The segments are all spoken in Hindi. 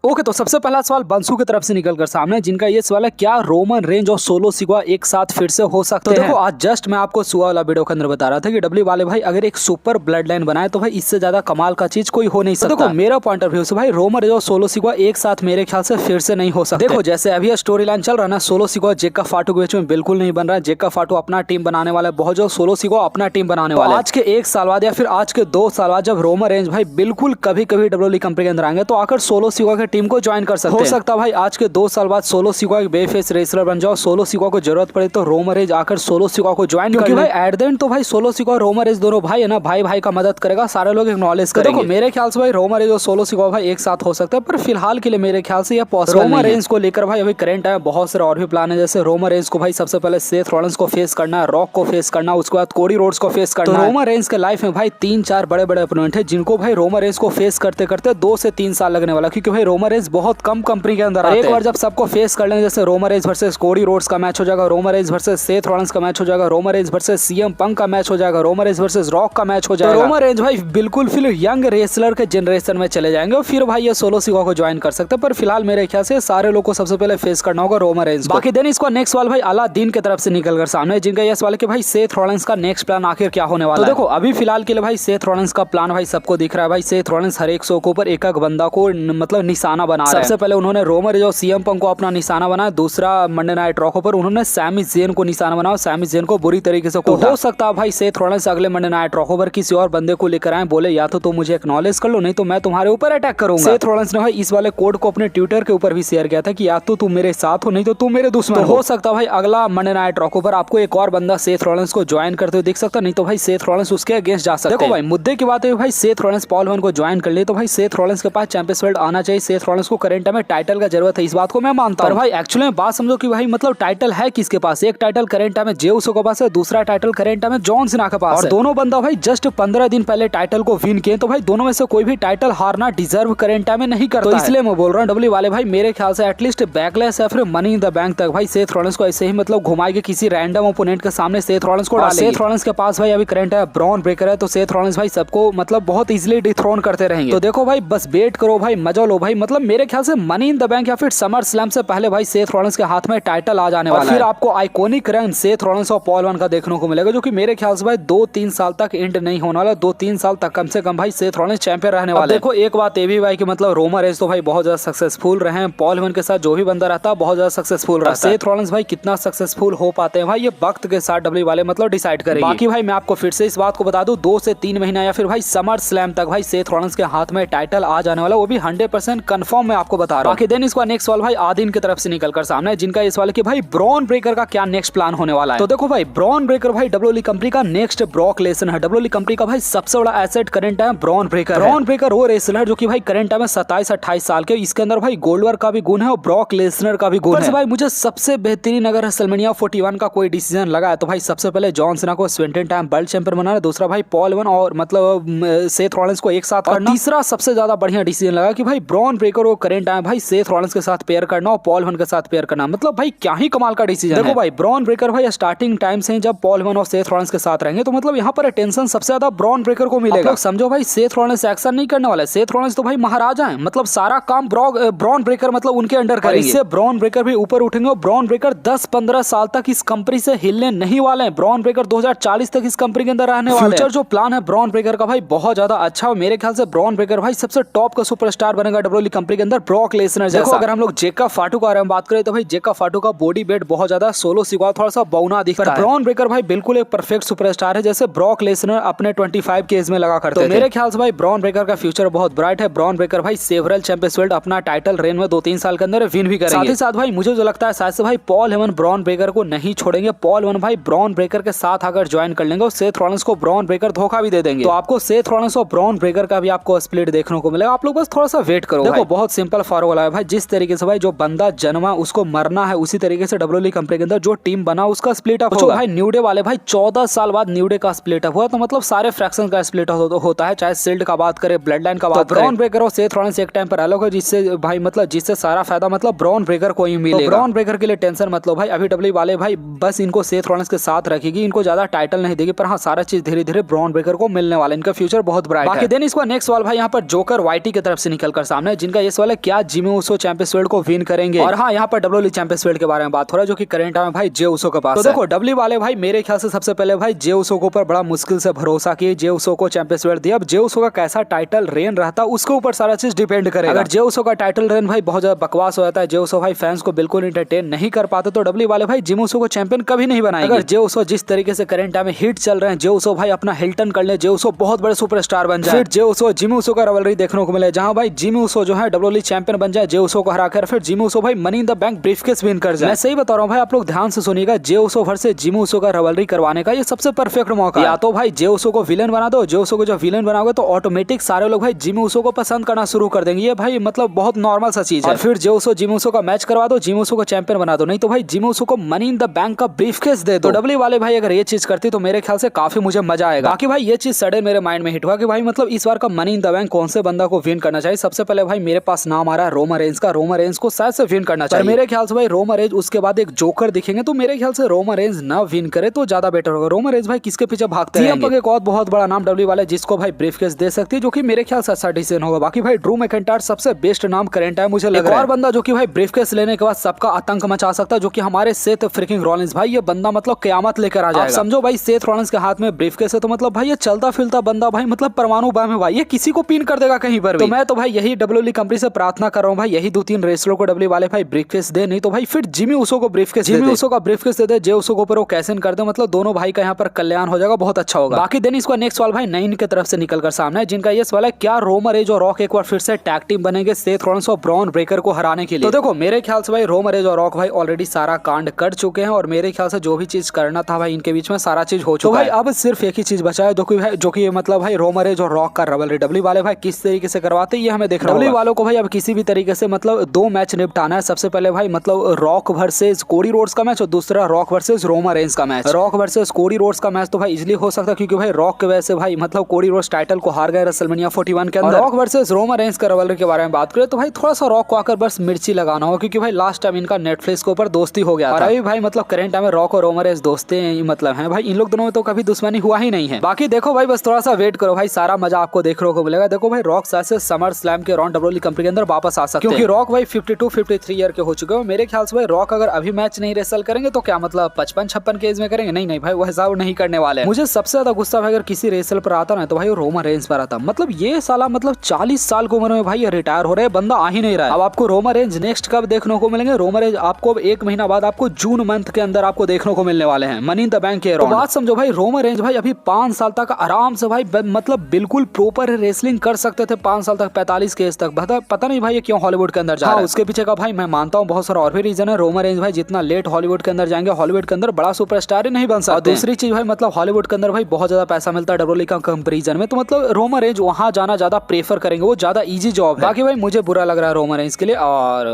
ओके, तो सबसे पहला सवाल बंसू की तरफ से निकलकर सामने, जिनका ये सवाल है, क्या रोमन रेंज और सोलो सिग्वा एक साथ फिर से हो सकते हैं? देखो, आज जस्ट मैं आपको सुबह वाला वीडियो के अंदर बता रहा था कि डब्ल्यू वाले भाई अगर एक सुपर ब्लड लाइन बनाए तो भाई इससे ज्यादा कमाल का चीज कोई हो नहीं सकता। देखो, मेरा पॉइंट ऑफ व्यू से भाई रोमन रेंज और सोलो सिग्वा एक साथ मेरे ख्याल से फिर से नहीं हो सकते। देखो, जैसे अभी स्टोरी लाइन चल रहा है ना, सोलो सिग्वा जेका फाटू के बीच में बिल्कुल नहीं बन रहा है। जेका फाटू अपना टीम बनाने वाला है, बहुत जो सोलो सिग्वा अपना टीम बनाने वाला है। आज के 1 साल बाद या फिर आज के 2 साल बाद जब रोमन रेंज भाई बिल्कुल कभी कभी डब्ल्यू कंपनी के अंदर आएंगे तो आकर सोलो सिग्वा की टीम को ज्वाइन कर सकते हैं। हो सकता है भाई आज के 2 साल बाद सोलो सिग्वा एक बेफेस रेसलर बन जाओ, सोलो सिग्वा को जरूरत पड़े तो रोमन रेंज आकर सोलो सिग्वा को ज्वाइन कर, क्योंकि भाई एट द एंड तो भाई सोलो सिग्वा और रोमन रेंज दोनों भाई है ना, भाई भाई का मदद करेगा, सारे लोग एक्नॉलेज करेंगे। देखो, मेरे ख्याल से भाई रोमन रेंज और सोलो सिग्वा भाई एक साथ हो सकता है, पर फिलहाल के लिए मेरे ख्याल से यह पॉसिबल नहीं है। रोमन रेंज को लेकर भाई अभी करंट है, बहुत सारे और भी प्लान है, जैसे रोमन रेंज को भाई सबसे पहले सेथ रॉलिंस को फेस करना है, रॉक को फेस करना, उसके बाद कोडी रोड्स को फेस करना है। रोमन रेंज के लाइफ में भाई 3-4 बड़े बड़े अपोनेंट है जिनको भाई रोमन रेंज को फेस करते करते 2 से 3 साल लगने वाला, क्योंकि भाई रोमन रेंज बहुत कम कंपनी के अंदर आते हैं। एक बार जब सबको फेस कर लेंगे, जैसे Roman Reigns versus Cody Rhodes का मैच हो जाएगा, Roman Reigns versus Seth Rollins का मैच हो जाएगा, Roman Reigns versus CM Punk का मैच हो जाएगा, रोमन रेंज वर्सेस रॉक का मैच हो जाएगा। रोमन रेंज भाई बिल्कुल फिर यंग रेसलर के जनरेशन में चले जाएंगे और फिर भाई ये सोलो सिग्वा को ज्वाइन कर सकते हैं, पर फिलहाल मेरे ख्याल से सारे लोग को सबसे पहले फेस करना होगा रोमन रेंज। बाकी देन इसका नेक्स्ट सवाल भाई अलादीन की तरफ से निकलकर सामने, जिनका यह सवाल है कि भाई सेथ रॉलिंस का नेक्स्ट प्लान आखिर क्या होने वाला है। तो देखो, अभी फिलहाल के लिए भाई सेथ रॉलिंस का प्लान भाई सबको दिख रहा है। भाई सेथ रॉलिंस हर एक शो के ऊपर एक एक बंदा को मतलब निशाना बना रहा है। सबसे पहले उन्होंने रोमन रेंज और सीएम पंक को अपना निशाना बनाया, दूसरा मंडे नाइट रॉ पर उन्होंने सैमी ज़ेन को निशाना बनाया, सैमी ज़ेन को बुरी तरीके से हो सकता है भाई सेथ रॉलिंस अगले मंडे नाइट रॉ पर किसी और बंदे को लेकर आए, बोले या तो तुम मुझे एक्नॉलेज कर लो, नहीं तो मैं तुम्हारे ऊपर अटैक करूंगा। सेथ रॉलिंस ने भाई इस वाले कोड को अपने ट्विटर के ऊपर भी शेयर किया था कि या तो तुम मेरे साथ हो, नहीं तो तुम मेरे दुश्मन हो सकता है भाई अगला मंडे नाइट रॉ पर आपको एक और बंदा सेथ रॉलिंस को ज्वाइन करते हुए दिख सकता, नहीं तो भाई सेथ रॉलिंस उसके अगेंस्ट जा सकते हैं। देखो भाई, मुद्दे की बात है भाई सेथ रॉलिंस पॉल हेमन को ज्वाइन कर ले तो भाई सेथ रॉलिंस के पास चैंपियंस बेल्ट आना चाहिए, सेथ रॉलिंस को करंट टाइम में टाइटल का जरूरत है, इस बात को मैं मानता हूं। पर भाई एक्चुअली में बात समझो कि भाई मतलब टाइटल है किसके पास, एक टाइटल करंट टाइम में जे उसो के पास है, दूसरा टाइटल करंट टाइम में जॉन सीना के पास है, और दोनों बंदा भाई जस्ट 15 दिन पहले टाइटल को विन किए, तो भाई दोनों में से कोई भी टाइटल हारना डिजर्व करंट टाइम में नहीं करता, तो इसलिए मैं बोल रहा हूं डब्ल्यू वाले भाई मेरे ख्याल से एटलीस्ट बैकलेस या फिर मनी इन द बैंक तक भाई सेथ रॉलिंस को ऐसे ही मतलब घुमाएंगे किसी रैंडम ओपोनेंट के सामने, सेथ रॉलिंस को डालेंगे। सेथ रॉलिंस के पास भाई अभी करंट है ब्रॉन ब्रेकर है, तो सेथ रॉलिंस भाई सबको मतलब बहुत इजीली डिथ्रोन करते रहेंगे। तो देखो भाई, बस वेट करो भाई, मजा लो भाई, मतलब मेरे ख्याल से मनी इन द बैंक या फिर समर स्लैम से पहले भाई सेथ रॉलिंस के हाथ में टाइटल आ जाने वाला है, फिर आपको आइकॉनिक रन सेथ रॉलिंस और पॉल हेमन का देखने को मिलेगा, जो कि मेरे ख्याल से भाई 2-3 साल तक एंड नहीं होने वाला, 2-3 साल तक कम से कम भाई सेथ रॉलिंस चैंपियन रहने वाले। देखो, एक बात ये भी भाई कि मतलब रोमन रेंज तो भाई बहुत ज्यादा सक्सेसफुल रहे हैं, पॉल हेमन के साथ जो भी बंदा रहता है बहुत ज्यादा सक्सेसफुल रहता है, सेथ रॉलिंस भाई कितना सक्सेसफुल हो पाते हैं भाई ये वक्त के साथ डब्ल्यू वाले मतलब डिसाइड करेंगे। बाकी भाई मैं आपको फिर से इस बात को बता दूं, 2 से 3 महीना या फिर भाई समर स्लैम तक भाई सेथ रॉलिंस के हाथ में टाइटल आ जाने वाला, वो भी 100% कंफर्म मैं आपको बता रहा हूं। बाकी देन इसका नेक्स्ट सवाल भाई आदिन की तरफ से निकलकर सामने, जिनका ये सवाल है कि भाई ब्रॉन ब्रेकर का क्या नेक्स्ट प्लान होने वाला है। तो देखो भाई, ब्रॉन ब्रेकर भाई डब्ल्यूडब्ल्यूई कंपनी का नेक्स्ट ब्रॉक लेसनर है, डब्ल्यूडब्ल्यूई कंपनी का भाई सबसे बड़ा asset current time Bron Breakker. Bron Breakker वो रेसलर जो कि भाई करंट टाइम में 27-28 साल के, इसके अंदर भाई गोल्डबर का भी गुण है और ब्रॉक लेसनर का भी गुण है। भाई मुझे सबसे बेहतरीन अगर रेसलमेनिया 41 का कोई डिसीजन लगा है तो भाई सबसे पहले जॉन सीना को 20 टाइम वर्ल्ड चैंपियन बनाना, दूसरा भाई पॉल हेमन और मतलब सेथ रॉलिंस को एक साथ करना, तीसरा सबसे ज्यादा बढ़िया डिसीजन लगा कि भाई ब्रॉन ब्रेकर को करंट टाइम भाई सेथ रॉलिंस के साथ पेयर करना और पॉल हेमन के साथ पेयर करना, मतलब भाई क्या ही कमाल का डिसीजन है। देखो भाई, ब्रॉन ब्रेकर भाई स्टार्टिंग टाइम से जब पॉल हेमन और सेथ रॉलिंस के साथ रहेंगे तो मतलब यहाँ पर अटेंशन सबसे ज्यादा ब्रॉन ब्रेकर को मिलेगा। समझो भाई, सेथ रॉलिंस एक्शन नहीं करने वाला है, सेथ रॉलिंस तो भाई महाराजा है, मतलब सारा काम ब्रॉन ब्रेकर मतलब उनके अंडर करेंगे, इससे ब्रॉन ब्रेकर भी ऊपर उठेंगे और ब्रॉन ब्रेकर 10-15 साल तक इस कंपनी से हिलने नहीं वाले हैं। ब्रॉन ब्रेकर 2040 तक इस कंपनी के अंदर रहने वाले हैं। फ्यूचर जो प्लान है ब्रॉन ब्रेकर का भाई बहुत ज्यादा अच्छा है, मेरे ख्याल से ब्रॉन ब्रेकर भाई सबसे टॉप का सुपरस्टार बनेगा डब्ल्यूडब्ल्यूई कंपनी के अंदर ब्रॉक लेसनर जैसा। अगर हम लोग जेका फाटू के बारे में बात करें तो भाई जेका फाटू का बॉडी वेट बहुत ज्यादा, सोलो सिग्वा थोड़ा सा बौना दिखता है, ब्रॉन ब्रेकर भाई बिल्कुल एक परफेक्ट सुपरस्टार है जैसे ब्रॉक लेसनर अपने 25 के एज में लगा करते थे। मेरे ख्याल से भाई ब्रॉन ब्रेकर का फ्यूचर बहुत ब्राइट है। ब्रॉन ब्रेकर भाई सेवरल चैंपियंस बेल्ट अपना टाइटल रेन में 2-3 साल के अंदर विन भी करेंगे। साथ ही साथ भाई मुझे जो लगता है शायद से भाई पॉल हेमन ब्रॉन ब्रेकर को नहीं छोड़ेंगे, पॉल हेमन भाई ब्रॉन ब्रेकर के साथ अगर ज्वाइन कर लेंगे और सेथ रॉलिंस को ब्रॉन ब्रेकर धोखा भी दे देंगे, तो आपको सेथ रॉलिंस और ब्रॉन ब्रेकर का भी आपको स्प्लिट देखने को मिलेगा। आप लोग बस थोड़ा सा वेट करो। देखो बहुत सिंपल फॉर्मूला है भाई, जिस तरीके से भाई जो बंदा जन्मा उसको मरना है, उसी तरीके से डब्ल्यूडब्ल्यूई कंपनी के अंदर जो टीम बना उसका स्प्लिट अप होगा। भाई न्यू डे वाले भाई 14 साल बाद न्यू डे का स्प्लिट अप हुआ, तो मतलब सारे फ्रैक्शन का स्प्लिट होता है, चाहे शिल्ड का बात करें, ब्लड लाइन का बात करें। ब्रॉन ब्रेकर और सेथ रॉलिंस एक टाइम पर अलग है, जिससे भाई मतलब जिससे सारा फायदा मतलब ब्रॉन ब्रेकर को ही मिलेगा। ब्रॉन ब्रेकर के लिए टेंशन मतलब भाई अभी डब्ल्यूडब्ल्यूई वाले भाई बस इनको सेथ रॉलिंस के साथ रखेगी, इनको ज्यादा टाइटल नहीं देगी, पर हाँ सारा चीज धीरे धीरे ब्रॉन ब्रेकर को मिलने वाला है, इनका फ्यूचर बहुत ब्राइट है। बाकी देन इसका नेक्स्ट सवाल भाई यहाँ पर जोकर वाईटी की तरफ से निकलकर सामने, जिनका ये सवाल है क्या जिमी ऊसो चैंपियंस वर्ल्ड को विन करेंगे। और हाँ, यहाँ पर डब्ल्यूडब्ल्यूई चैंपियंस वर्ल्ड के बारे में बात हो रहा है जो कि करंट टाइम में भाई जे ऊसो के पास। तो देखो डब्ल्यू वाले भाई मेरे ख्याल से सबसे पहले भाई जे ऊसो के ऊपर बड़ा मुश्किल से भरोसा किए, जे ऊसो को चैंपियंस वर्ल्ड दिया। अब जे ऊसो का कैसा टाइटल रेन रहता है उसके ऊपर सारा चीज डिपेंड करेगा। अगर जे ऊसो का टाइटल रेन भाई बहुत ज्यादा बकवास हो जाता है, जे ऊसो भाई फैंस को बिल्कुल एंटरटेन नहीं कर पाते, तो डब्ल्यू वाले भाई जिमी ऊसो को चैंपियन कभी नहीं बनाएंगे। अगर जे ऊसो जिस तरीके से करंट टाइम में हिट चल रहे हैं, जे ऊसो भाई अपना हिल्टन कर ले, जे ऊसो बहुत बड़े सुपरस्टार बन जाए, फिर जे ऊसो जिमी ऊसो का रिवलरी देखने को मिले जहां भाई जिमी ऊसो जो है डब्ल्यूडब्ल्यूई चैंपियन बन जाए जे ऊसो को हराकर, फिर जिमी ऊसो भाई money in the bank briefcase win कर जाए। मैं सही बता रहा हूं भाई, आप लोग ध्यान से सुनिएगा, Jey Uso versus Jimmy Uso का रिवलरी करवाने का ये सबसे परफेक्ट मौका है। या तो भाई जे ऊसो को विलेन बना दो, जे ऊसो को जो विलेन बनाओगे तो ऑटोमेटिक सारे लोग भाई जिमी ऊसो को पसंद करना शुरू कर देंगे। ये भाई मतलब बहुत नॉर्मल सा चीज है। और फिर जे ऊसो जिमी ऊसो का मैच करवा दो, जिमी ऊसो को चैंपियन बना दो, नहीं तो भाई जिमी ऊसो को मनी इन द बैंक का ब्रीफकेस दे दो। तो डब्ल्यू वाले भाई अगर ये चीज करती तो मेरे ख्याल से काफी मुझे मजा आएगा। बाकी भाई ये चीज सडन मेरे माइंड में हिट हुआ कि भाई मतलब इस बार का मनी इन द बैंक कौन से बंदा को विन करना चाहिए। सबसे पहले भाई मेरे पास नाम आ रहा है रोमन रेंज का। रोमन रेंज को शायद से विन करना चाहिए। मेरे ख्याल से भाई रोमन रेंज उसके बाद एक जोकर दिखेंगे, तो मेरे ख्याल से रोमन रेंज ना विन करे तो ज्यादा बेटर होगा। रोमन रेंज भाई किसके पीछे भागते हैं। एक और बहुत बड़ा नाम डब्ल्यू वाले जिसको भाई ब्रीफकेस दे सकती है, जो कि मेरे ख्याल से अच्छा डिसीजन होगा। बाकी भाई ड्रू मैकिंटायर सबसे बेस्ट नाम करंट है मुझे लग रहा है। और बंदा जो कि भाई ब्रीफकेस लेने के बाद सबका आतंक मचा सकता है, जो कि हमारे सेथ फ्रिकिंग रॉलिंस भाई, ये बंदा मतलब क़यामत लेकर आ जाएगा। समझो भाई सेथ रॉलिंस के हाथ में ब्रीफकेस है तो मतलब भाई ये चलता फिरता बंदा भाई मतलब परमाणु बम है भाई, ये किसी को पिन कर देगा कहीं पर भी। तो मैं तो भाई यही डब्ल्यूडब्ल्यूई कंपनी से प्रार्थना कर रहा हूँ भाई, यही 2-3 रेसलर को डब्ल्यू वाले भाई ब्रीफकेस दे, नहीं तो भाई फिर जिमी ऊसो को ब्रीफकेस, जिमी ऊसो का ब्रीफकेस दे दे, जे ऊसो को ऊपर वो कैसे कर दे, मतलब दोनों भाई का यहाँ पर कल्याण हो जाएगा, बहुत अच्छा होगा। बाकी देन इसका नेक्स्ट सवाल भाई नाइन की तरफ से निकल कर सामने है, जिनका ये सवाल है क्या रोमन रेंज और रॉक एक बार फिर से टैग टीम बनेंगे सेथ रॉलिंस और ब्रॉन ब्रेकर को हराने के लिए। तो देखो मेरे ख्याल से भाई रोमन रेंज और रॉक भाई ऑलरेडी सारा कांड कर चुके हैं, और मेरे ख्याल से जो भी चीज करना था भाई इनके बीच में सारा चीज हो चुका है। अब सिर्फ एक ही चीज बचा है जो कि मतलब भाई रोमन रेंज और रॉक का रिवलरी डब्ल्यू वाले भाई किस तरीके से करवाते हैं ये हमें देखना होगा। डब्ल्यू वालों को भाई अब किसी भी तरीके से मतलब 2 मैच निपटाना है। सबसे पहले भाई मतलब रॉक वर्सेस कोडी रोड्स का मैच, और दूसरा रॉक वर्सेस रोमन रेंज का match. Rock versus Cody Rhodes का मैच तो भाई इजीली हो सकता है, क्योंकि भाई रॉक की वजह से भाई मतलब कोडी रोड्स टाइटल को हार गए रेसलमेनिया 41 के अंदर। रॉक वर्सेस रोमन रेंज का रिवलरी के बारे में बात करें तो भाई थोड़ा सा रॉक को आकर बस मिर्ची लगाना हो, क्योंकि भाई लास्ट टाइम इनका नेटफ्लिक्स के ऊपर दोस्ती हो गया था। और अभी भाई मतलब करंट टाइम में रॉक और रोमन रेंज दोस्ती मतलब है भाई, इन लोग दोनों में तो कभी दुश्मनी हुआ ही नहीं है। बाकी देखो भाई बस थोड़ा सा वेट करो भाई, सारा मजा आपको देखने को मिलेगा। देखो भाई रॉक से समर स्लैम के राउंड डब्ल्यूडब्ल्यूई कंपनी के अंदर वापस आ सकते हैं, क्योंकि रॉक भाई 52-53 ईयर के हो चुके हो। मेरे ख्याल से भाई रॉक अगर अभी मैच नहीं रेसल करेंगे तो क्या मतलब 55-56 के एज में करेंगे? नहीं भाई वो हिसाब नहीं करने वाले। मुझे सबसे ज्यादा गुस्सा भाई अगर किसी रेसल पर आता ना तो भाई रोमन रेंज पर आता। मतलब ये साला मतलब 40 साल की उम्र में भाई रिटायर हो रहे हैं, बंदा आ ही नहीं रहा है। अब आपको रोमन रेंज नेक्स्ट कब देखने को मिलेंगे? रोमन रेंज आपको 1 महीना बाद आपको जून मंथ के अंदर आपको देखने को मिलने वाले हैं मनी इन द बैंक के। तो बात समझो भाई, रोमन रेंज भाई अभी 5 साल तक आराम से भाई मतलब बिल्कुल प्रॉपर रेसलिंग कर सकते थे 5 साल तक, 45 के एज तक। पता नहीं भाई ये क्यों हॉलीवुड के अंदर जा रहा है। उसके पीछे का भाई मैं मानता हूँ बहुत सारा और भी रीजन है। रोमन रेंज भाई जितना लेट हॉलीवुड के अंदर जाएंगे, हॉलीवुड के अंदर बड़ा सुपरस्टार ही नहीं बन सकते। और दूसरी चीज भाई मतलब हॉलीवुड के अंदर भाई बहुत ज्यादा पैसा मिलता है डब्ल्यूडब्ल्यूई का कंपैरिजन में, तो मतलब रोमन रेंज वहां जाना ज्यादा प्रेफर करेंगे, वो ज्यादा इजी जॉब है। बाकी भाई मुझे बुरा लग रहा है रोमन रेंज के लिए। और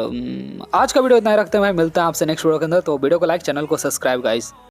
आज का वीडियो इतना ही रखते हैं भाई, मिलते हैं आपसे नेक्स्ट वीडियो के अंदर। तो वीडियो को लाइक, चैनल को सब्सक्राइब गाइस।